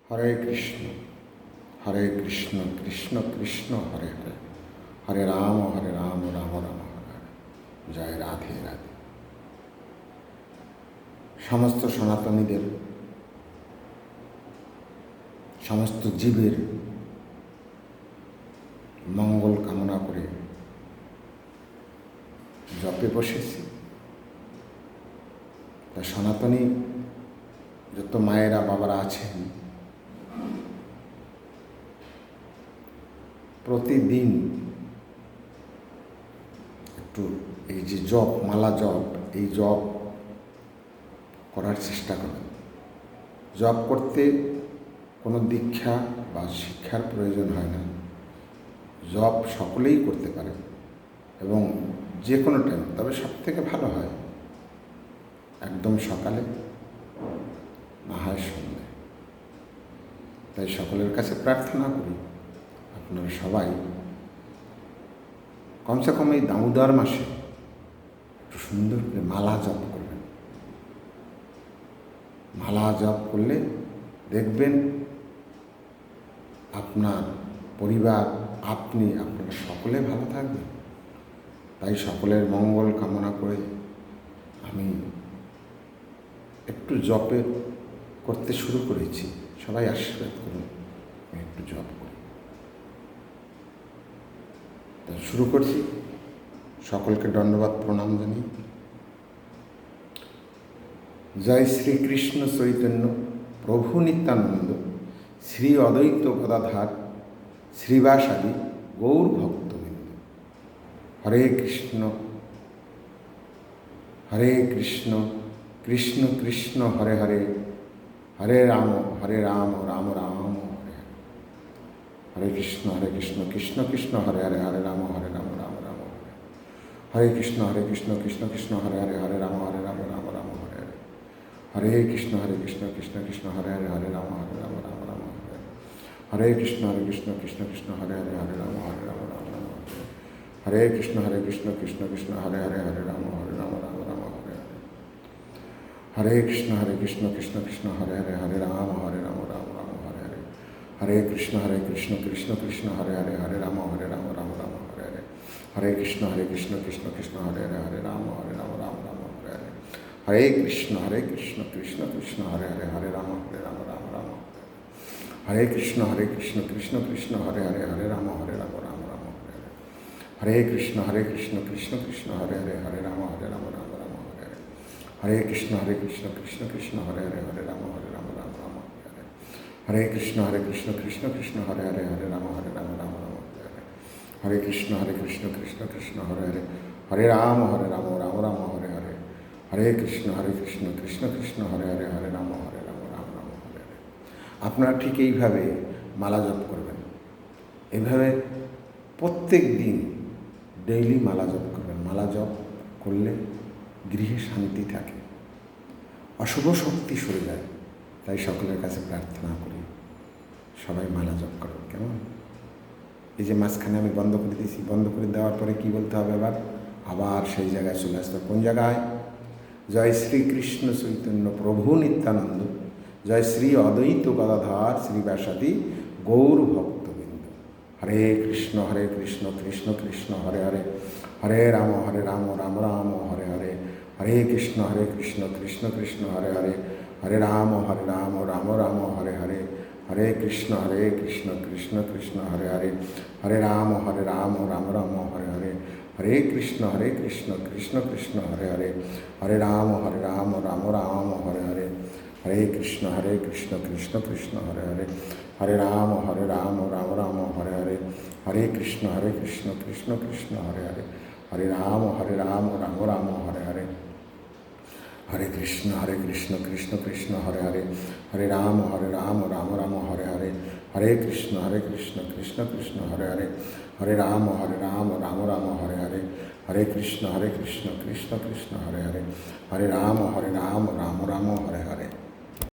হরে কৃষ্ণ কৃষ্ণ কৃষ্ণ হরে হরে, হরে রাম রাম রাম হরে হরে। জয় রাধে রাধে। সমস্ত সনাতনীদের, সমস্ত জীবের মঙ্গল কামনা করে জপে বসেছি। তা সনাতনী যত মায়েরা বাবারা আছেন, প্রতিদিন একটু এই যে জপ, মালা জপ, এই জপ করার চেষ্টা করেন। জপ করতে কোনো দীক্ষা বা শিক্ষার প্রয়োজন হয় না। জপ সকলেই করতে পারে এবং যে কোনো টাইম, তবে সবথেকে ভালো হয় একদম সকালে, না হয় সন্ধ্যায়। তাই সকলের কাছে প্রার্থনা করি আপনারা সবাই কমসে কম এই দামোদর মাসে একটু সুন্দর করে মালা জপ করবেন। মালা জপ করলে দেখবেন আপনার পরিবার, আপনারা সকলে ভালো থাকবেন। তাই সকলের মঙ্গল কামনা করে আমি একটু জপে করতে শুরু করেছি। সবাই আশীর্বাদ করুন, আমি একটু জপ করি। তা শুরু করছি। সকলকে দণ্ডবাদ প্রণাম জানি। জয় শ্রীকৃষ্ণ চৈতন্য প্রভু নিত্যানন্দ শ্রী অদ্বৈত গদাধর শ্রীবাসাদি গৌর ভক্তবৃন্দ। হরে কৃষ্ণ কৃষ্ণ কৃষ্ণ হরে হরে, হরে রাম রাম রাম হরে হরে। হরে কৃষ্ণ কৃষ্ণ কৃষ্ণ হরে হরে, হরে রাম রাম রাম হরে। হরে কৃষ্ণ কৃষ্ণ কৃষ্ণ হরে হরে, হরে রাম রাম রাম হরে হরে। হরে কৃষ্ণ কৃষ্ণ কৃষ্ণ হরে হরে, হরে রাম রাম রাম হরে। হরে কৃষ্ণ কৃষ্ণ কৃষ্ণ হরে হরে, হরে রাম রাম রাম হরে। হরে কৃষ্ণ কৃষ্ণ কৃষ্ণ হরে হরে, হরে রাম রাম রাম হরে হরে। হরে কৃষ্ণ কৃষ্ণ কৃষ্ণ হরে হরে, হরে রাম রাম রাম হরে হরে। হরে কৃষ্ণ কৃষ্ণ কৃষ্ণ হরে হরে, হরে রাম রাম রাম হরে হরে। হরে কৃষ্ণ কৃষ্ণ কৃষ্ণ হরে হরে, হরে রাম রাম রাম হরে হরে। হরে কৃষ্ণ কৃষ্ণ কৃষ্ণ হরে হরে, হরে রাম রাম রাম হরে হরে। হরে কৃষ্ণ কৃষ্ণ কৃষ্ণ হরে হরে, হরে রাম রাম রাম হরে হরে। হরে কৃষ্ণ কৃষ্ণ কৃষ্ণ হরে হরে, হরে রাম রাম রাম হরে হরে। হরে কৃষ্ণ কৃষ্ণ কৃষ্ণ হরে হরে, হরে রাম রাম রাম হরে হরে। হরে কৃষ্ণ কৃষ্ণ কৃষ্ণ হরে হরে, হরে রাম রাম রাম হরে হরে। হরে কৃষ্ণ কৃষ্ণ কৃষ্ণ হরে হরে, হরে রাম রাম রাম হরে হরে। হরে কৃষ্ণ কৃষ্ণ কৃষ্ণ হরে হরে, হরে রাম রাম রাম হরে হরে। আপনারা ঠিক এইভাবে মালা জপ করবেন। এইভাবে প্রত্যেক দিন ডেইলি মালা জপ করবেন। মালা জপ করলে গৃহে শান্তি থাকে, অশুভ শক্তি সরে যায়। তাই সকলের কাছে প্রার্থনা করি সবাই মালা জপ করুন। কেমন? এই যে মাঝখানে আমি বন্ধ করে দিয়েছি, বন্ধ করে দেওয়ার পরে কি বলতে হবে? আবার সেই জায়গায় চলে আসতে। কোন জায়গায়? জয় শ্রীকৃষ্ণ চৈতন্য প্রভু নিত্যানন্দ, জয় শ্রী অদ্বৈত গদাধর শ্রীবাসাদি গৌর ভক্তবৃন্দ। হরে কৃষ্ণ কৃষ্ণ কৃষ্ণ হরে হরে, হরে রাম রাম রাম হরে হরে। হরে কৃষ্ণ কৃষ্ণ কৃষ্ণ হরে হরে, হরে রাম রাম রাম হরে হরে। হরে কৃষ্ণ কৃষ্ণ কৃষ্ণ হরে হরে, হরে রাম রাম রাম হরে হরে। হরে কৃষ্ণ কৃষ্ণ কৃষ্ণ হরে হরে, হরে রাম রাম রাম হরে হরে। হরে কৃষ্ণ কৃষ্ণ কৃষ্ণ হরে হরে, হরে রাম রাম রাম হরে হরে। হরে কৃষ্ণ কৃষ্ণ কৃষ্ণ হরে হরে, হরে রাম রাম রাম হরে হরে। হরে কৃষ্ণ কৃষ্ণ কৃষ্ণ হরে হরে, হরে রাম রাম রাম হরে হরে। হরে কৃষ্ণ কৃষ্ণ কৃষ্ণ হরে হরে, হরে রাম রাম রাম হরে হরে। হরে কৃষ্ণ কৃষ্ণ কৃষ্ণ হরে হরে, হরে রাম রাম রাম হরে হরে।